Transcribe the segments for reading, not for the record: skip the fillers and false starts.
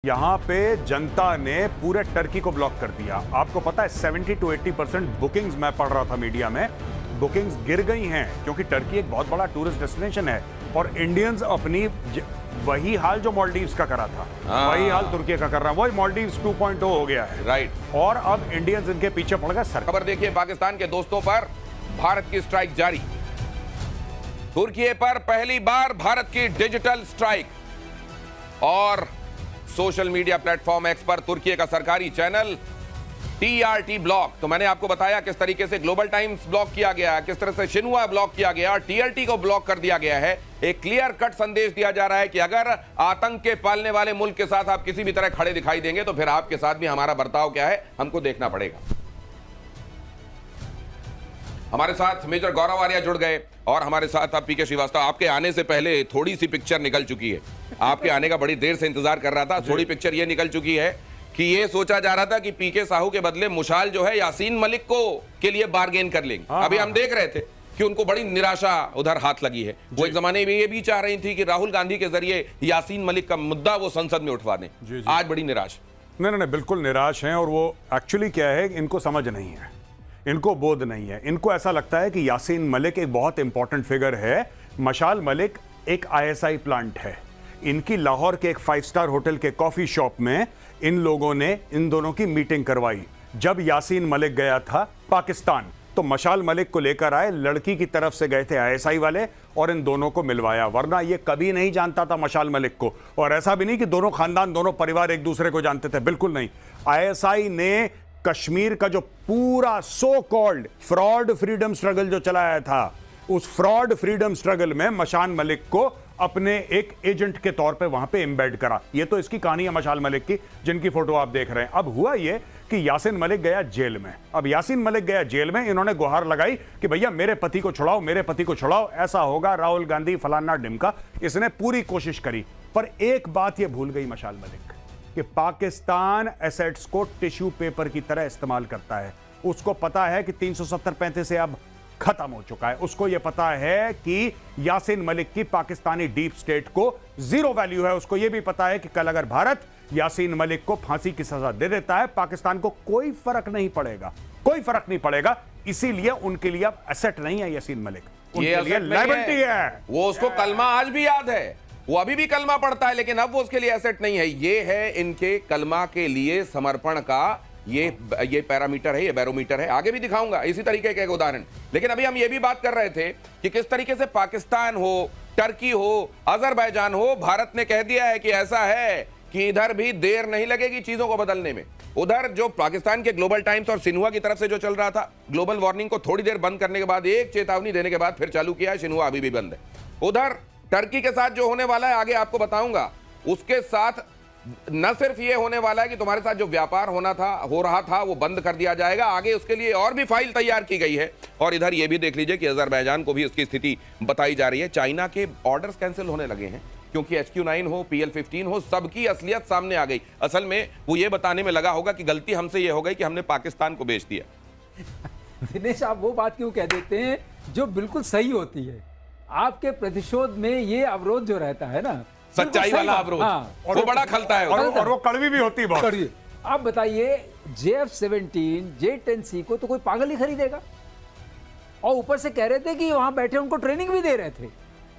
यहाँ पे जनता ने पूरे टर्की को ब्लॉक कर दिया। आपको पता है 70 to 80% बुकिंग्स, मैं पढ़ रहा था मीडिया में, बुकिंग्स गिर गई हैं क्योंकि टर्की एक बहुत बड़ा टूरिस्ट डेस्टिनेशन है और इंडियंस अपनी वही हाल जो मालदीव्स का करा था वही हाल तुर्की का कर रहा है। वही मालदीव्स 2.0 हो गया है, राइट। और अब इंडियंस इनके पीछे पड़ गए। सर खबर देखिए, पाकिस्तान के दोस्तों पर भारत की स्ट्राइक जारी। तुर्की पर पहली बार भारत की डिजिटल स्ट्राइक और सोशल मीडिया प्लेटफॉर्म एक्स पर तुर्की का सरकारी चैनल टीआरटी ब्लॉक। तो मैंने आपको बताया किस तरीके से ग्लोबल टाइम्स ब्लॉक किया गया, किस तरह से शिन्हुआ ब्लॉक किया गया और टीआरटी को ब्लॉक कर दिया गया है। एक क्लियर कट संदेश दिया जा रहा है कि अगर आतंक के पालने वाले मुल्क के साथ आप किसी भी तरह खड़े दिखाई देंगे तो फिर आपके साथ भी हमारा बर्ताव क्या है हमको देखना पड़ेगा। हमारे साथ मेजर गौरव आर्या जुड़ गए और हमारे साथ अब पीके श्रीवास्तव। आपके आने से पहले थोड़ी सी पिक्चर निकल चुकी है, आपके आने का बड़ी देर से इंतजार कर रहा था। थोड़ी पिक्चर ये निकल चुकी है कि ये सोचा जा रहा था कि पीके साहू के बदले मुशाल जो है यासीन मलिक को के लिए बार्गेन कर लेंगे। अभी हम देख रहे थे कि उनको बड़ी निराशा उधर हाथ लगी है। वो एक जमाने में ये भी चाह रही थी कि राहुल गांधी के जरिए यासीन मलिक का मुद्दा वो संसद में उठवा दें। आज बड़ी निराश। नहीं, बिल्कुल निराश हैं। और वो एक्चुअली क्या है, इनको समझ नहीं है, इनको बोध नहीं है। इनको ऐसा लगता है कि यासीन मलिक एक बहुत इंपॉर्टेंट फिगर है, मशाल मलिक एक आईएसआई प्लांट है। इनकी लाहौर के एक 5 स्टार होटल के कॉफी शॉप में इन लोगों ने इन दोनों की मीटिंग करवाई। जब यासीन मलिक गया था पाकिस्तान तो मशाल मलिक को लेकर आए, लड़की की तरफ से गए थे आईएसआई वाले और इन दोनों को मिलवाया। वरना ये कभी नहीं जानता था मशाल मलिक को, और ऐसा भी नहीं कि दोनों खानदान दोनों परिवार एक दूसरे को जानते थे, बिल्कुल नहीं। आईएसआई ने कश्मीर का जो पूरा so called fraud freedom struggle जो चलाया था, उस फ्रॉड फ्रीडम स्ट्रगल में मशाल मलिक को अपने एक एजेंट के तौर पे वहां पे एम्बेड करा। ये तो इसकी कहानी है मशाल मलिक की, जिनकी फोटो आप देख रहे हैं। अब हुआ ये कि यासीन मलिक गया जेल में। अब यासीन मलिक गया जेल में, इन्होंने गुहार लगाई कि भैया मेरे पति को छुड़ाओ, मेरे पति को छुड़ाओ, ऐसा होगा, राहुल गांधी फलाना डिमका। इसने पूरी कोशिश करी, पर एक बात ये भूल गई मशाल मलिक कि पाकिस्तान एसेट्स को टिश्यू पेपर की तरह इस्तेमाल करता है। उसको पता है कि 370-35 से अब खत्म हो चुका है। उसको यह पता है कि यासीन मलिक की पाकिस्तानी डीप स्टेट को जीरो वैल्यू है। उसको यह भी पता है कि कल अगर भारत यासीन मलिक को फांसी की सजा दे देता है, पाकिस्तान को कोई फर्क नहीं पड़ेगा, कोई फर्क नहीं पड़ेगा। इसीलिए उनके लिए अब एसेट नहीं है यासीन मलिक, उनके लिए लायबिलिटी है। वो उसको कलमा आज भी याद है, वो अभी भी कलमा पढ़ता है, लेकिन अब वो उसके लिए एसेट नहीं है। ये है इनके कलमा के लिए समर्पण का ये पैरामीटर है, ये बैरोमीटर है। आगे भी दिखाऊंगा इसी तरीके का एक उदाहरण। लेकिन अभी हम ये भी बात कर रहे थे कि किस तरीके से पाकिस्तान हो, टर्की हो, अजरबैजान हो, भारत ने कह दिया है कि ऐसा है कि इधर भी देर नहीं लगेगी चीजों को बदलने में। उधर जो पाकिस्तान के ग्लोबल टाइम्स और शिन्हुआ की तरफ से जो चल रहा था, ग्लोबल वार्निंग को थोड़ी देर बंद करने के बाद, एक चेतावनी देने के बाद फिर चालू किया है, शिन्हुआ अभी भी बंद है। उधर टर्की के साथ जो होने वाला है आगे आपको बताऊंगा, उसके साथ न सिर्फ ये होने वाला है कि तुम्हारे साथ जो व्यापार हो रहा था वो बंद कर दिया जाएगा, आगे उसके लिए और भी फाइल तैयार की गई है। और इधर ये भी देख लीजिए कि अजरबैजान को भी इसकी स्थिति बताई जा रही है। चाइना के ऑर्डर्स कैंसिल होने लगे हैं क्योंकि HQ9 हो, PL-15 हो, सबकी असलियत सामने आ गई। असल में वो ये बताने में लगा होगा कि गलती हमसे ये हो गई कि हमने पाकिस्तान को बेच दिया। दिनेश, आप वो बात क्यों कह देते हैं जो बिल्कुल सही होती है? आपके प्रतिशोध में ये अवरोध जो रहता है ना, सच्चाई वाला अवरोध, और वो बड़ा खलता है और वो कड़वी भी होती है बहुत। आप बताइए, JF-17 J-10C को तो कोई पागल ही खरीदेगा, और ऊपर से कह रहे थे कि वहां बैठे उनको ट्रेनिंग भी दे रहे थे।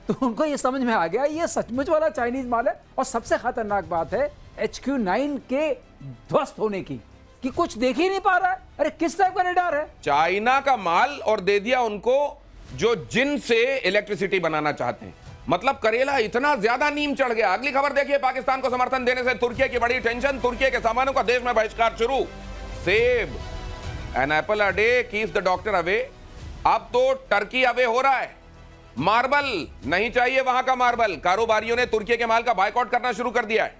तो उनको ये समझ में आ गया ये सचमुच वाला चाइनीज माल है। और सबसे खतरनाक बात है HQ9 के ध्वस्त होने की, कि कुछ देख ही नहीं पा रहा है। अरे किस टाइप का रेडार है? चाइना का माल और दे दिया उनको जो जिन से इलेक्ट्रिसिटी बनाना चाहते हैं। मतलब करेला इतना ज्यादा नीम चढ़ गया। अगली खबर देखिए, पाकिस्तान को समर्थन देने से तुर्की की बड़ी टेंशन, तुर्की के सामानों का देश में बहिष्कार शुरू। सेब an apple a day keeps the doctor away. अब तो टर्की अवे हो रहा है। मार्बल नहीं चाहिए, वहां का मार्बल। कारोबारियों ने तुर्की के माल का बायकॉट करना शुरू कर दिया है।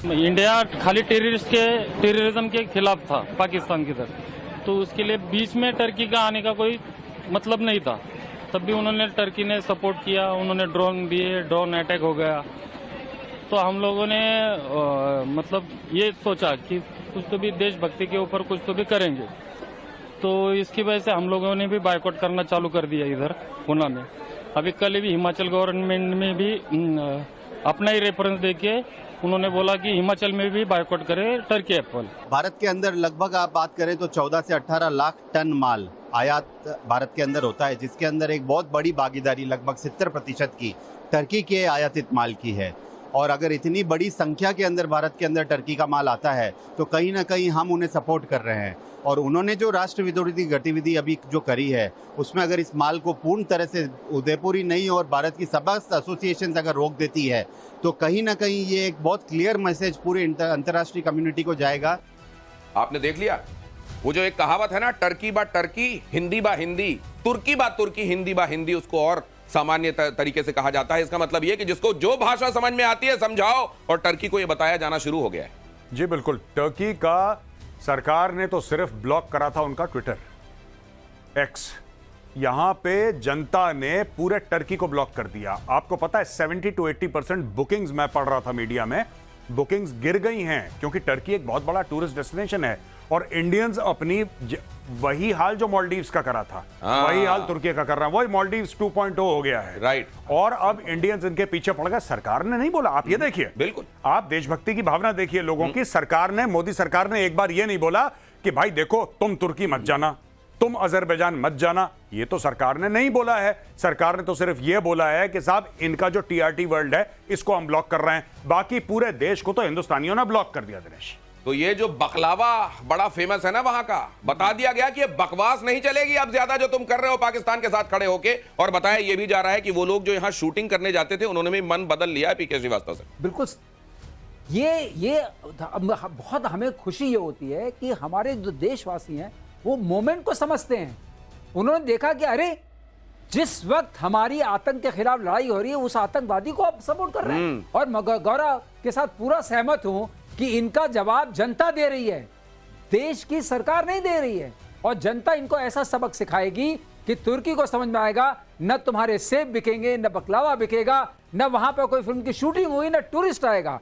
इंडिया खाली टेररिज्म के खिलाफ था पाकिस्तान की तरफ, तो उसके लिए बीच में टर्की का आने का कोई मतलब नहीं था। तब भी उन्होंने, टर्की ने सपोर्ट किया, उन्होंने ड्रोन दिए, ड्रोन अटैक हो गया। तो हम लोगों ने मतलब ये सोचा कि कुछ तो भी देशभक्ति के ऊपर कुछ तो भी करेंगे। तो इसकी वजह से हम लोगों ने भी बायकॉट करना चालू कर दिया इधर पूना में। अभी कल भी हिमाचल गवर्नमेंट में भी अपना ही रेफरेंस देके उन्होंने बोला कि हिमाचल में भी बायकॉट करे टर्की एप्पल। भारत के अंदर लगभग आप बात करें तो 14 से 18 लाख टन माल आयात भारत के अंदर होता है, जिसके अंदर एक बहुत बड़ी भागीदारी लगभग 70% की टर्की के आयातित माल की है। और अगर इतनी बड़ी संख्या के अंदर भारत के अंदर टर्की का माल आता है तो कहीं ना कहीं हम उन्हें सपोर्ट कर रहे हैं। और उन्होंने जो राष्ट्र विरोधी गतिविधि अभी जो करी है उसमें अगर इस माल को पूर्ण तरह से उदयपुर ही नहीं और भारत की समस्त एसोसिएशन अगर रोक देती है तो कहीं ना कहीं ये एक बहुत क्लियर मैसेज पूरे अंतर्राष्ट्रीय कम्युनिटी को जाएगा। आपने देख लिया वो जो एक कहावत है ना, टर्की बा टर्की हिंदी बा हिंदी, तुर्की बा तुर्की हिंदी बा हिंदी, उसको और सामान्य तरीके से कहा जाता है। इसका मतलब यह कि जिसको जो भाषा समझ में आती है समझाओ, और टर्की को यह बताया जाना शुरू हो गया है। जी बिल्कुल, टर्की का सरकार ने तो सिर्फ ब्लॉक करा था उनका ट्विटर एक्स, यहां पे जनता ने पूरे टर्की को ब्लॉक कर दिया। आपको पता है 70 to 80% बुकिंग्स, मैं पढ़ रहा था मीडिया में, बुकिंग्स गिर गई हैं क्योंकि टर्की एक बहुत बड़ा टूरिस्ट डेस्टिनेशन है और इंडियंस अपनी वही हाल जो मालदीव्स का करा था वही हाल तुर्की का कर रहा है, वही मालदीव्स 2.0 हो गया है। राइट। और अब इंडियंस इनके पीछे पड़ गए। सरकार ने नहीं बोला, आप ये देखिए, बिल्कुल आप देशभक्ति की भावना देखिए लोगों की। सरकार ने, मोदी सरकार ने एक बार ये नहीं बोला कि भाई देखो तुम तुर्की मत जाना, तुम अजरबैजान मत जाना, ये तो सरकार ने नहीं बोला है। सरकार ने तो सिर्फ ये बोला है कि साहब इनका जो टीआरटी वर्ल्ड है इसको हम ब्लॉक कर रहे हैं। बाकी पूरे देश को तो हिंदुस्तानियों ने ब्लॉक कर दिया। दिनेश, तो ये जो बकलावा बड़ा फेमस है ना वहां का, बता दिया गया कि ये बकवास नहीं चलेगी अब ज्यादा जो तुम कर रहे हो पाकिस्तान के साथ खड़े होके। और बताया ये भी जा रहा है कि वो लोग जो यहां शूटिंग करने जाते थे उन्होंने भी मन बदल लिया है पीके श्रीवास्तव से। बिल्कुल, ये बहुत हमें खुशी ये होती है कि हमारे जो देशवासी हैं वो मोमेंट को समझते हैं। उन्होंने देखा कि अरे जिस वक्त हमारी आतंक के खिलाफ लड़ाई हो रही है उस आतंकवादी को आप सपोर्ट कर रहे हैं। और गौरव के साथ पूरा सहमत हूं कि इनका जवाब जनता दे रही है, देश की सरकार नहीं दे रही है। और जनता इनको ऐसा सबक सिखाएगी कि तुर्की को समझ में आएगा न तुम्हारे सेब बिकेंगे, न बकलावा बिकेगा, न वहां पर कोई फिल्म की शूटिंग हुई, न टूरिस्ट आएगा।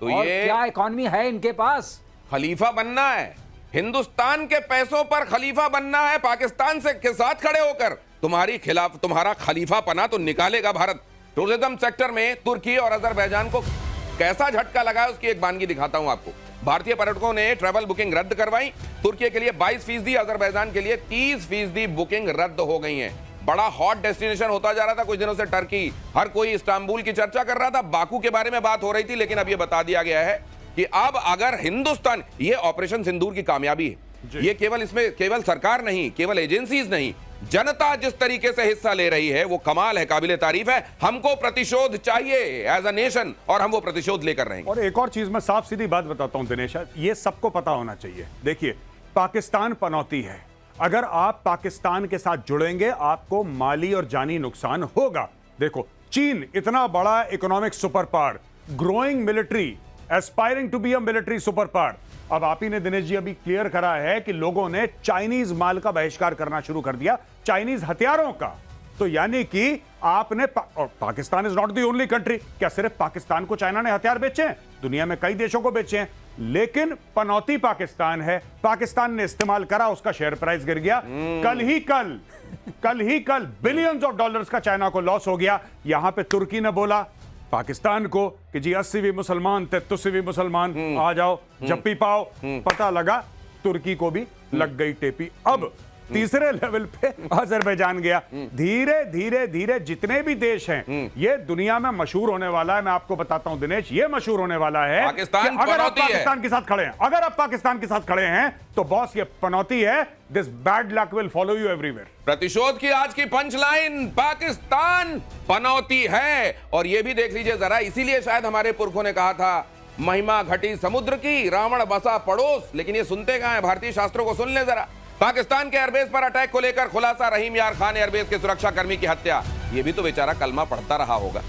तो और ये क्या इकॉनमी है इनके पास, खलीफा बनना है, हिंदुस्तान के पैसों पर खलीफा बनना है। पाकिस्तान से के साथ खड़े होकर तुम्हारा खलीफा पना तो निकालेगा भारत। टूरिज्म सेक्टर में तुर्की और अजरबैजान को कैसा झटका लगा है उसकी एक वानगी दिखाता हूं आपको। भारतीय पर्यटकों ने ट्रैवल बुकिंग रद्द करवाई। तुर्की के लिए 22%, अजरबैजान के लिए 30% बुकिंग रद्द हो गई है। बड़ा हॉट डेस्टिनेशन होता जा रहा था कुछ दिनों से टर्की। हर कोई इस्तांबुल की चर्चा कर रहा था, बाकू के बारे में बात हो रही थी, लेकिन अब यह बता दिया गया है कि अब अगर हिंदुस्तान, ये ऑपरेशन सिंदूर की कामयाबी है, ये केवल इसमें केवल सरकार नहीं, केवल एजेंसीज नहीं, जनता जिस तरीके से हिस्सा ले रही है वो कमाल है, काबिले तारीफ है। हमको प्रतिशोध चाहिए एज अ नेशन और हम वो प्रतिशोध लेकर रहेंगे। और एक और चीज मैं साफ सीधी बात बताता हूं दिनेश, ये सबको पता होना चाहिए। देखिए, पाकिस्तान पनौती है, अगर आप पाकिस्तान के साथ जुड़ेंगे आपको माली और जानी नुकसान होगा। देखो, चीन इतना बड़ा economic superpower, growing military, aspiring to be a military superpower. अब आप ही ने दिनेश जी अभी क्लियर करा है कि लोगों ने चाइनीज माल का बहिष्कार करना शुरू कर दिया, चाइनीज हथियारों का। तो यानी कि आपने और Pakistan is not the only country, क्या सिर्फ पाकिस्तान को चाइना ने हथियार बेचे हैं? दुनिया में कई देशों को बेचे हैं, लेकिन पनौती पाकिस्तान है। पाकिस्तान ने इस्तेमाल करा, उसका शेयर प्राइस गिर गया। कल ही कल बिलियंस ऑफ डॉलर्स का चाइना को लॉस हो गया। यहां पे तुर्की ने बोला पाकिस्तान को कि जी 80 मुसलमान 33 मुसलमान आ जाओ, जप्पी पाओ। पता लगा तुर्की को भी लग गई टेपी। अब तीसरे लेवल पे अजरबैजान गया। धीरे धीरे धीरे जितने भी देश हैं ये दुनिया में मशहूर होने वाला है। मैं आपको बताता हूं दिनेश, ये मशहूर होने वाला है पाकिस्तान कि अगर आप पनौती है। पाकिस्तान के साथ खड़े हैं, अगर आप पाकिस्तान के साथ खड़े हैं तो बॉस ये पनौती है। This bad luck will follow you everywhere. प्रतिशोध की आज की पंचलाइन, पाकिस्तान पनौती है। और ये भी देख लीजिए जरा, इसीलिए शायद हमारे पुरखों ने कहा था महिमा घटी समुद्र की, रावण बसा पड़ोस। लेकिन ये सुनते कहां है, भारतीय शास्त्रों को सुन ले जरा। पाकिस्तान के एयरबेस पर अटैक को लेकर खुलासा, रहीम यार खान एयरबेस के सुरक्षा कर्मी की हत्या। ये भी तो बेचारा कलमा पढ़ता रहा होगा,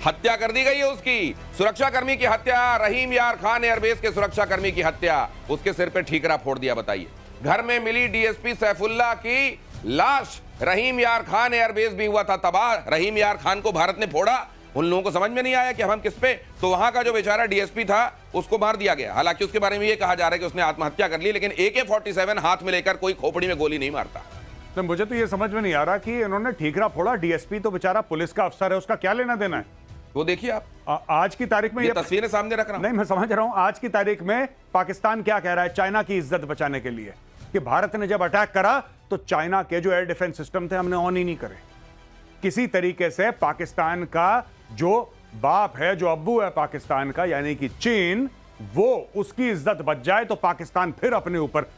हत्या कर दी गई है उसकी। सुरक्षा कर्मी की हत्या, रहीम यार खान एयरबेस के सुरक्षा कर्मी की हत्या, उसके सिर पे ठीकरा फोड़ दिया। बताइए, घर में मिली डीएसपी सैफुल्लाह की लाश, रहीम यार खान एयरबेस भी हुआ था तबाह। रहीम यार खान को भारत ने फोड़ा, उन लोगों को समझ में नहीं आया कि हम किस पे, तो वहां का जो बेचारा डीएसपी था उसको मार दिया गया। हालांकि उसके बारे में ये कहा जा रहा है कि उसने आत्महत्या कर ली, लेकिन AK-47 हाथ में लेकर कोई खोपड़ी में गोली नहीं मारता। तो मुझे तो ये समझ में नहीं आ रहा कि इन्होंने ठीकरा फोड़ा, डीएसपी तो बेचारा पुलिस का अफसर है, उसका क्या लेना देना है? वो देखिए आप, आज की तारीख में ये तस्वीरें सामने रख रहा हूं। नहीं, मैं समझ रहा हूं। आज की तारीख में पाकिस्तान क्या कह रहा है चाइना की इज्जत बचाने के लिए कि भारत ने जब अटैक करा तो चाइना के जो एयर डिफेंस सिस्टम थे हमने ऑन ही नहीं करे। किसी तरीके से पाकिस्तान का जो बाप है, जो अब्बू है पाकिस्तान का, यानी कि चीन, वो उसकी इज्जत बच जाए तो पाकिस्तान फिर अपने ऊपर,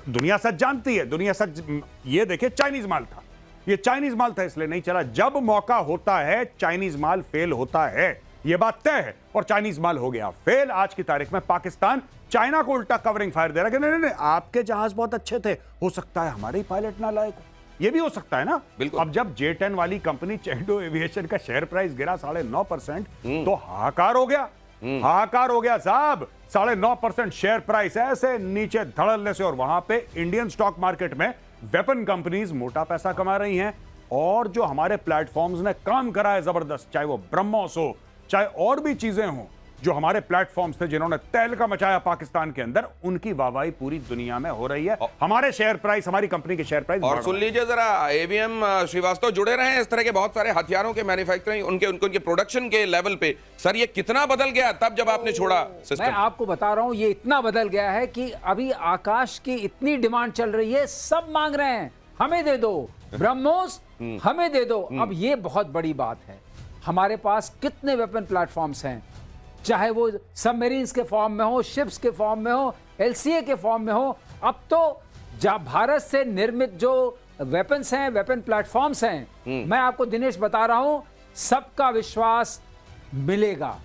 दुनिया सच जानती है, दुनिया सच, ये देखिए चाइनीज माल था, ये चाइनीज माल था इसलिए नहीं चला। जब मौका होता है चाइनीज माल फेल होता है, यह बात तय है, और चाइनीज माल हो गया फेल। आज की तारीख में पाकिस्तान चाइना को उल्टा कवरिंग फायर दे रहा है कि नहीं नहीं, आपके जहाज बहुत अच्छे थे, हो सकता है हमारे ही पायलट ना लायक हो, ये भी हो सकता है ना। बिल्कुल। अब जब J10 वाली कंपनी चेंडो एविएशन का शेयर प्राइस गिरा 9.5%, तो हाहाकार हो गया, हाहाकार हो गया साहब। 9.5% शेयर प्राइस ऐसे नीचे धड़ल्ले से, और वहां पे इंडियन स्टॉक मार्केट में वेपन कंपनीज मोटा पैसा कमा रही हैं, और जो हमारे प्लेटफॉर्म्स ने काम करा है जबरदस्त, चाहे वो ब्रह्मोस हो, चाहे और भी चीजें हों, जो हमारे प्लेटफॉर्म्स थे जिन्होंने तहलका मचाया पाकिस्तान के अंदर, उनकी वाहवाही पूरी दुनिया में हो रही है। हमारे शेयर प्राइस, हमारी कंपनी के शेयर प्राइस, और सुन लीजिए जरा, एवीएम श्रीवास्तव जुड़े रहे हैं इस तरह के बहुत सारे हथियारों के मैन्युफैक्चरिंग, उनके प्रोडक्शन के लेवल पे। सर ये कितना बदल गया तब जब आपने छोड़ा मैं सिस्टम? आपको बता रहा हूं, ये इतना बदल गया है कि अभी आकाश की इतनी डिमांड चल रही है, सब मांग रहे हैं हमें दे दो ब्रह्मोस, हमें दे दो। अब ये बहुत बड़ी बात है, हमारे पास कितने वेपन प्लेटफॉर्म्स हैं, चाहे वो सबमरीन्स के फॉर्म में हो, शिप्स के फॉर्म में हो, एलसीए के फॉर्म में हो। अब तो जब भारत से निर्मित जो वेपन्स हैं, वेपन प्लेटफॉर्म्स हैं, मैं आपको दिनेश बता रहा हूं, सबका विश्वास मिलेगा,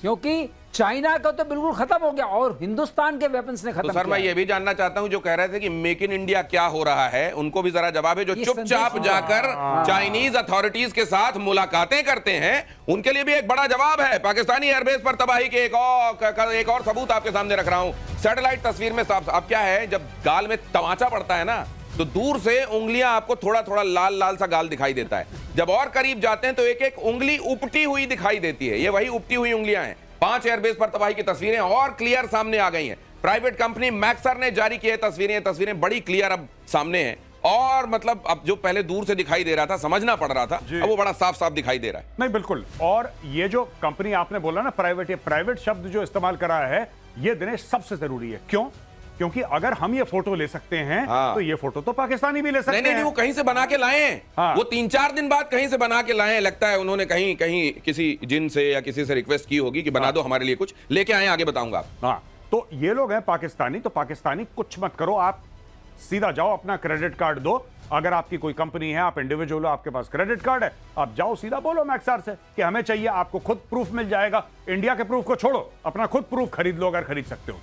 क्योंकि चाइना का तो बिल्कुल खत्म हो गया और हिंदुस्तान के वेपन्स ने खत्म तो सर मैं किया। ये भी जानना चाहता हूं, जो कह रहे थे कि मेक इन इंडिया क्या हो रहा है, उनको भी जरा जवाब है। जो ये चुपचाप संदेश- जाकर चाइनीज अथॉरिटीज के साथ मुलाकातें करते हैं, उनके लिए भी एक बड़ा जवाब है। पाकिस्तानी एयरबेस पर तबाही के एक और सबूत आपके सामने रख रहा हूं, सैटेलाइट तस्वीर में साफ। अब क्या है, जब गाल में तमाचा पड़ता है ना, तो दूर से उंगलियां आपको थोड़ा थोड़ा लाल लाल सा गाल दिखाई देता है, जब और करीब जाते हैं तो एक एक उंगली उपटी हुई दिखाई देती है। ये वही उपटी हुई उंगलियां हैं। 5 एयरबेस पर तबाही की तस्वीरें और क्लियर सामने आ गई हैं। प्राइवेट कंपनी मैक्सर ने जारी की है तस्वीरें बड़ी क्लियर अब सामने हैं, और मतलब अब जो पहले दूर से दिखाई दे रहा था, समझना पड़ रहा था, अब वो बड़ा साफ साफ दिखाई दे रहा है। नहीं बिल्कुल। और ये जो कंपनी आपने बोला ना प्राइवेट, ये प्राइवेट शब्द जो इस्तेमाल करा है, ये दिनेश सबसे जरूरी है। क्यों? क्योंकि अगर हम ये फोटो ले सकते हैं, हाँ। तो ये फोटो तो पाकिस्तानी भी ले सकते नहीं, हैं। वो कहीं से बना के लाए हैं। हाँ। वो 3-4 दिन बाद कहीं से बना के लाए हैं। लगता है उन्होंने कहीं किसी जिन से या किसी से रिक्वेस्ट की होगी कि बना दो हमारे लिए, कुछ लेके आए, आगे बताऊंगा आप। हाँ, तो ये लोग हैं पाकिस्तानी, तो पाकिस्तानी कुछ मत करो, आप सीधा जाओ, अपना क्रेडिट कार्ड दो। अगर आपकी कोई कंपनी है, आप इंडिविजुअल हो, आपके पास क्रेडिट कार्ड है, आप जाओ सीधा बोलो मैक्सर से कि हमें चाहिए, आपको खुद प्रूफ मिल जाएगा। इंडिया के प्रूफ को छोड़ो, अपना खुद प्रूफ खरीद लो अगर खरीद सकते हो।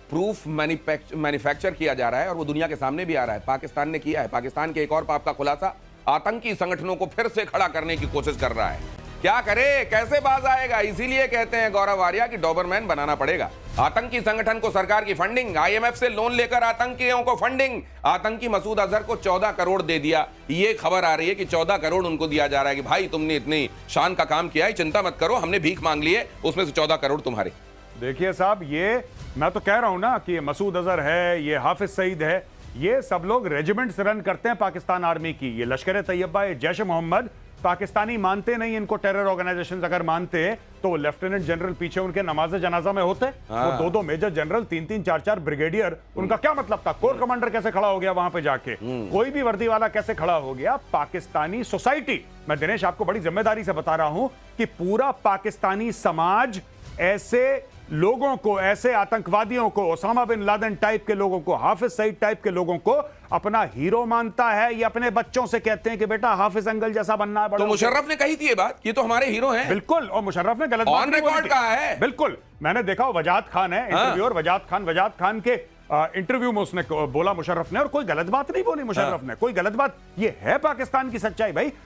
प्रूफ मैन्युफैक्चर किया जा रहा है, और वो दुनिया के सामने भी आ रहा है। पाकिस्तान ने किया है। पाकिस्तान के एक और पाप का खुलासा, आतंकी संगठनों को फिर से खड़ा करने की कोशिश कर रहा है। क्या करे, कैसे बाज आएगा? इसीलिए कहते हैं गौरव आर्या कि डॉबरमैन बनाना पड़ेगा। आतंकी संगठन को सरकार की फंडिंग, आईएमएफ से लोन लेकर आतंकियों को फंडिंग। आतंकी मसूद अजहर को 14 करोड़ दे दिया। ये खबर आ रही है कि 14 करोड़ उनको दिया जा रहा है कि भाई तुमने इतनी शान का काम किया है, चिंता मत करो, हमने भीख मांग ली है, उसमें से 14 करोड़ तुम्हारे। देखिए साहब, ये मैं तो कह रहा हूं ना कि ये मसूद अजहर है, ये हाफिज सईद है, ये सब लोग रेजिमेंट्स रन करते हैं पाकिस्तान आर्मी की। ये लश्कर तैयबा, ये जैश मोहम्मद, पाकिस्तानी मानते नहीं इनको टेरर ऑर्गेनाइजेशन। अगर मानते तो लेफ्टिनेंट जनरल पीछे उनके नमाज जनाजा में होते। वो 2-2 मेजर जनरल, 3-3 4-4 ब्रिगेडियर, उनका क्या मतलब था? कोर कमांडर कैसे खड़ा हो गया वहां पे जाके? कोई भी वर्दी वाला कैसे खड़ा हो गया? पाकिस्तानी सोसाइटी, मैं दिनेश आपको बड़ी जिम्मेदारी से बता रहा हूं कि पूरा पाकिस्तानी समाज ऐसे लोगों को, ऐसे आतंकवादियों को, ओसामा बिन लादेन टाइप के लोगों को, हाफिज सईद टाइप के लोगों को अपना हीरो मानता है। ये अपने बच्चों से कहते हैं कि बेटा हाफिज अंकल जैसा बनना है। तो मुशर्रफ ने कही थी ये बात, ये तो हमारे हीरो हैं। बिल्कुल, और मुशर्रफ ने गलत ऑन रिकॉर्ड कहा है। बिल्कुल, मैंने देखा, वजाद खान है इंटरव्यूअर, वजाद खान के इंटरव्यू में उसने बोला मुशर्रफ ने, और कोई गलत बात नहीं बोली मुशर्रफ ने, कोई गलत बात। ये है पाकिस्तान की सच्चाई भाई।